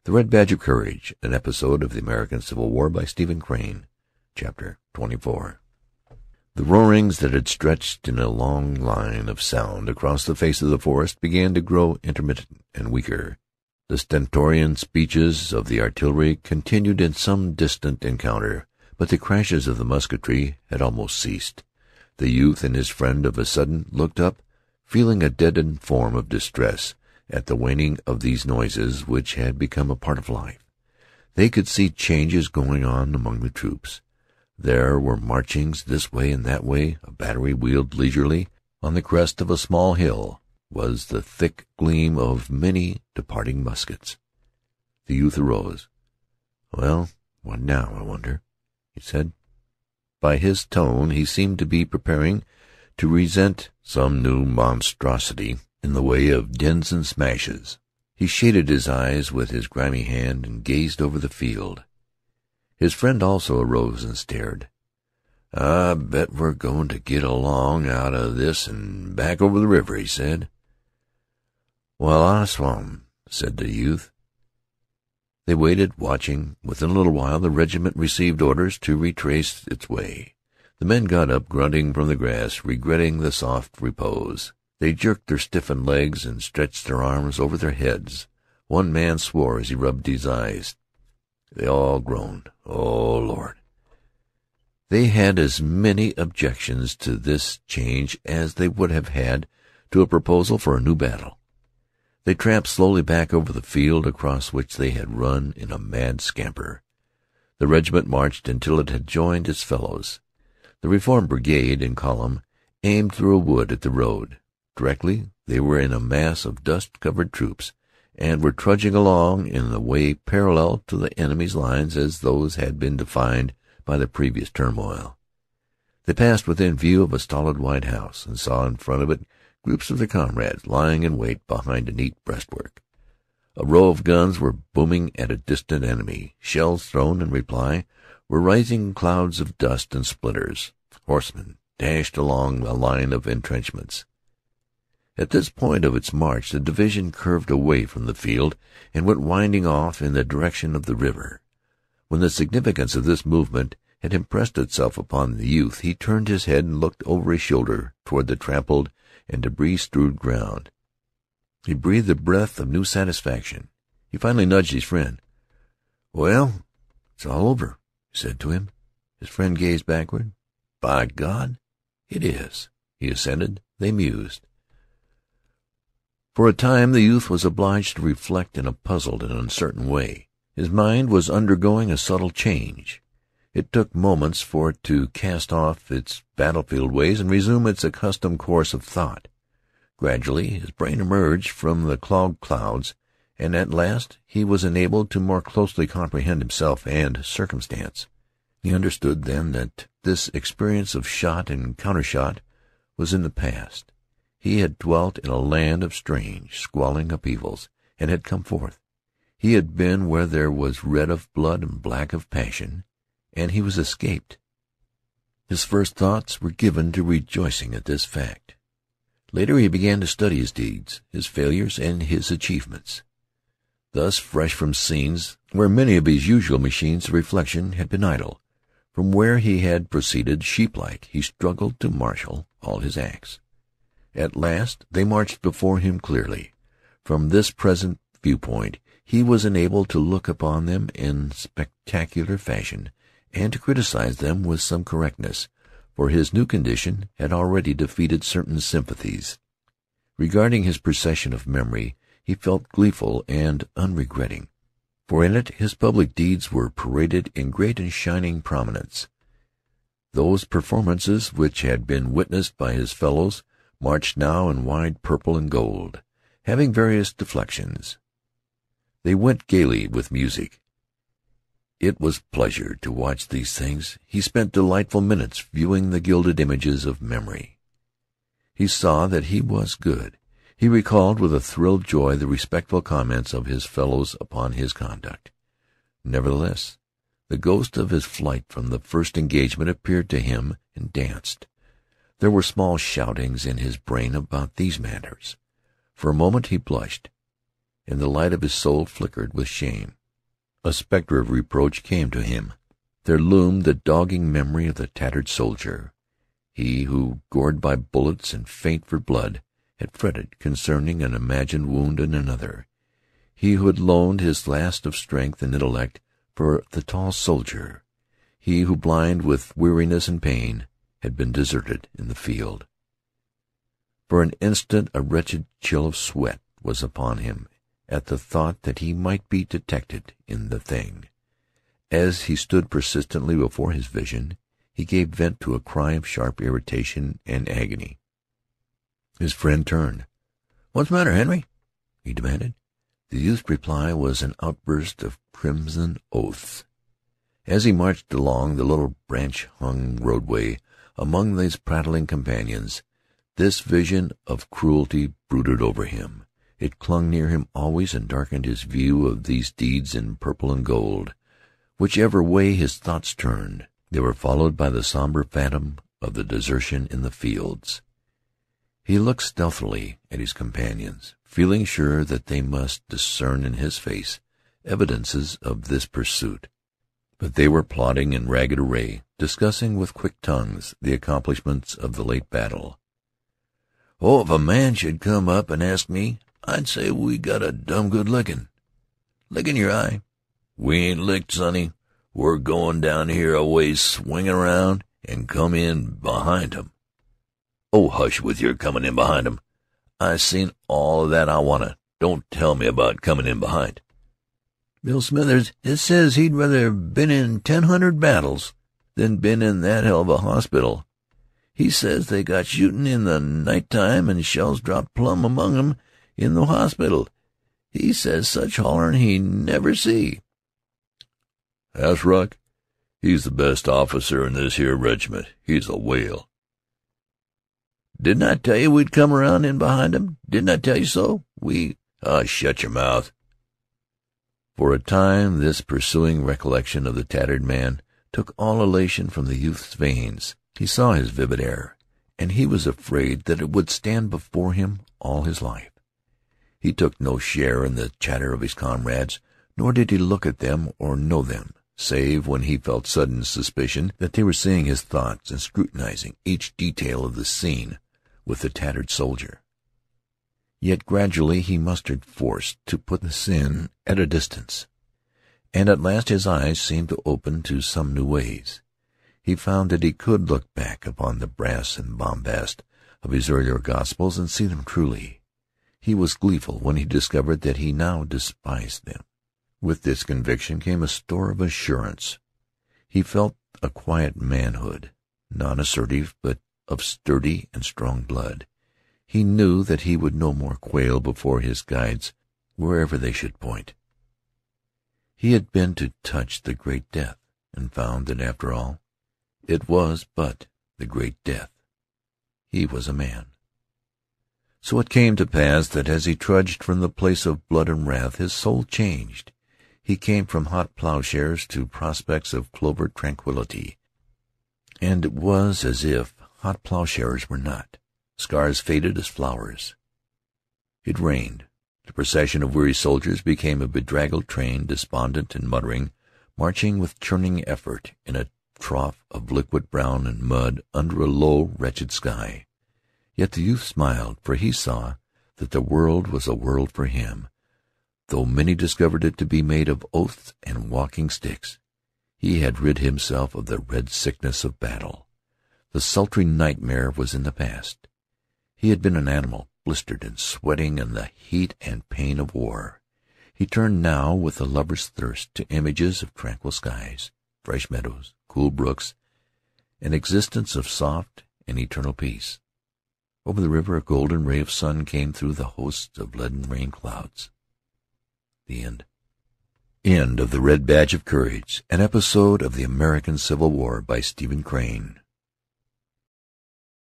The Red Badge of Courage, an episode of the American Civil War by Stephen Crane. Chapter 24. The roarings that had stretched in a long line of sound across the face of the forest began to grow intermittent and weaker. The stentorian speeches of the artillery continued in some distant encounter, but the crashes of the musketry had almost ceased. The youth and his friend of a sudden looked up, feeling a deadened form of distress at the waning of these noises which had become a part of life. They could see changes going on among the troops. There were marchings this way and that way. A battery wheeled leisurely. On the crest of a small hill was the thick gleam of many departing muskets. The youth arose. "Well, what now, I wonder?" he said. By his tone he seemed to be preparing to resent some new monstrosity in the way of dins and smashes. He shaded his eyes with his grimy hand and gazed over the field. His friend also arose and stared. "I bet we're going to get along out of this and back over the river," he said. "Well, I swum," said the youth. They waited, watching. Within a little while the regiment received orders to retrace its way. The men got up, grunting from the grass, regretting the soft repose. They jerked their stiffened legs and stretched their arms over their heads. One man swore as he rubbed his eyes. They all groaned. "Oh, Lord!" They had as many objections to this change as they would have had to a proposal for a new battle. They tramped slowly back over the field across which they had run in a mad scamper. The regiment marched until it had joined its fellows. The reform brigade in column aimed through a wood at the road. Directly they were in a mass of dust-covered troops, and were trudging along in a way parallel to the enemy's lines as those had been defined by the previous turmoil. They passed within view of a stolid white house, and saw in front of it groups of their comrades lying in wait behind a neat breastwork. A row of guns were booming at a distant enemy. Shells thrown in reply were rising clouds of dust and splinters. Horsemen dashed along a line of entrenchments. At this point of its march the division curved away from the field and went winding off in the direction of the river. When the significance of this movement had impressed itself upon the youth, he turned his head and looked over his shoulder toward the trampled and debris-strewed ground. He breathed a breath of new satisfaction. He finally nudged his friend. "Well, it's all over," he said to him. His friend gazed backward. "By God, it is," he assented. They mused. For a time the youth was obliged to reflect in a puzzled and uncertain way. His mind was undergoing a subtle change. It took moments for it to cast off its battlefield ways and resume its accustomed course of thought. Gradually his brain emerged from the clogged clouds, and at last he was enabled to more closely comprehend himself and circumstance. He understood then that this experience of shot and countershot was in the past. He had dwelt in a land of strange, squalling upheavals, and had come forth. He had been where there was red of blood and black of passion, and he was escaped. His first thoughts were given to rejoicing at this fact. Later he began to study his deeds, his failures, and his achievements. Thus, fresh from scenes where many of his usual machines of reflection had been idle, from where he had proceeded sheep-like, he struggled to marshal all his acts. At last they marched before him clearly. From this present viewpoint he was enabled to look upon them in spectacular fashion, and to criticize them with some correctness, for his new condition had already defeated certain sympathies. Regarding his procession of memory, he felt gleeful and unregretting, for in it his public deeds were paraded in great and shining prominence. Those performances which had been witnessed by his fellows marched now in wide purple and gold, having various deflections. They went gaily with music. It was pleasure to watch these things. He spent delightful minutes viewing the gilded images of memory. He saw that he was good. He recalled with a thrilled joy the respectful comments of his fellows upon his conduct. Nevertheless, the ghost of his flight from the first engagement appeared to him and danced. There were small shoutings in his brain about these matters. For a moment he blushed, and the light of his soul flickered with shame. A specter of reproach came to him. There loomed the dogging memory of the tattered soldier, he who, gored by bullets and faint for blood, had fretted concerning an imagined wound in another, he who had loaned his last of strength and intellect for the tall soldier, he who, blind with weariness and pain, had been deserted in the field. For an instant a wretched chill of sweat was upon him at the thought that he might be detected in the thing. As he stood persistently before his vision, he gave vent to a cry of sharp irritation and agony. His friend turned. "What's the matter, Henry?" he demanded. The youth's reply was an outburst of crimson oaths. As he marched along the little branch-hung roadway among his prattling companions, this vision of cruelty brooded over him. It clung near him always and darkened his view of these deeds in purple and gold. Whichever way his thoughts turned, they were followed by the somber phantom of the desertion in the fields. He looked stealthily at his companions, feeling sure that they must discern in his face evidences of this pursuit. But they were plodding in ragged array, discussing with quick tongues the accomplishments of the late battle. "Oh, if a man should come up and ask me, I'd say we got a dumb good lickin'. Lickin' your eye. We ain't licked, sonny. We're goin' down here a ways, swingin' around, and come in behind 'em." "Oh, hush with your comin' in behind 'em. I seen all of that I wanna. Don't tell me about comin' in behind." "Bill Smithers, it says he'd rather been in 1,000 battles than been in that hell of a hospital. He says they got shootin' in the night time and shells dropped plumb among 'em in the hospital. He says such hollerin' he never see." "That's Ruck. He's the best officer in this here regiment. He's a whale." "Didn't I tell you we'd come around in behind 'em? Didn't I tell you so? Shut your mouth." For a time this pursuing recollection of the tattered man took all elation from the youth's veins. He saw his vivid error, and he was afraid that it would stand before him all his life. He took no share in the chatter of his comrades, nor did he look at them or know them, save when he felt sudden suspicion that they were seeing his thoughts and scrutinizing each detail of the scene with the tattered soldier. Yet gradually he mustered force to put the sin at a distance, and at last his eyes seemed to open to some new ways. He found that he could look back upon the brass and bombast of his earlier gospels and see them truly. He was gleeful when he discovered that he now despised them. With this conviction came a store of assurance. He felt a quiet manhood, non-assertive, but of sturdy and strong blood. He knew that he would no more quail before his guides wherever they should point. He had been to touch the great death, and found that, after all, it was but the great death. He was a man. So it came to pass that as he trudged from the place of blood and wrath, his soul changed. He came from hot plowshares to prospects of clovered tranquillity, and it was as if hot plowshares were not. Scars faded as flowers. It rained. The procession of weary soldiers became a bedraggled train, despondent and muttering, marching with churning effort in a trough of liquid brown and mud under a low, wretched sky. Yet the youth smiled, for he saw that the world was a world for him, though many discovered it to be made of oaths and walking sticks. He had rid himself of the red sickness of battle. The sultry nightmare was in the past. He had been an animal, blistered and sweating in the heat and pain of war. He turned now with a lover's thirst to images of tranquil skies, fresh meadows, cool brooks, an existence of soft and eternal peace. Over the river a golden ray of sun came through the hosts of leaden rain clouds. The end. End of The Red Badge of Courage, an episode of the American Civil War by Stephen Crane.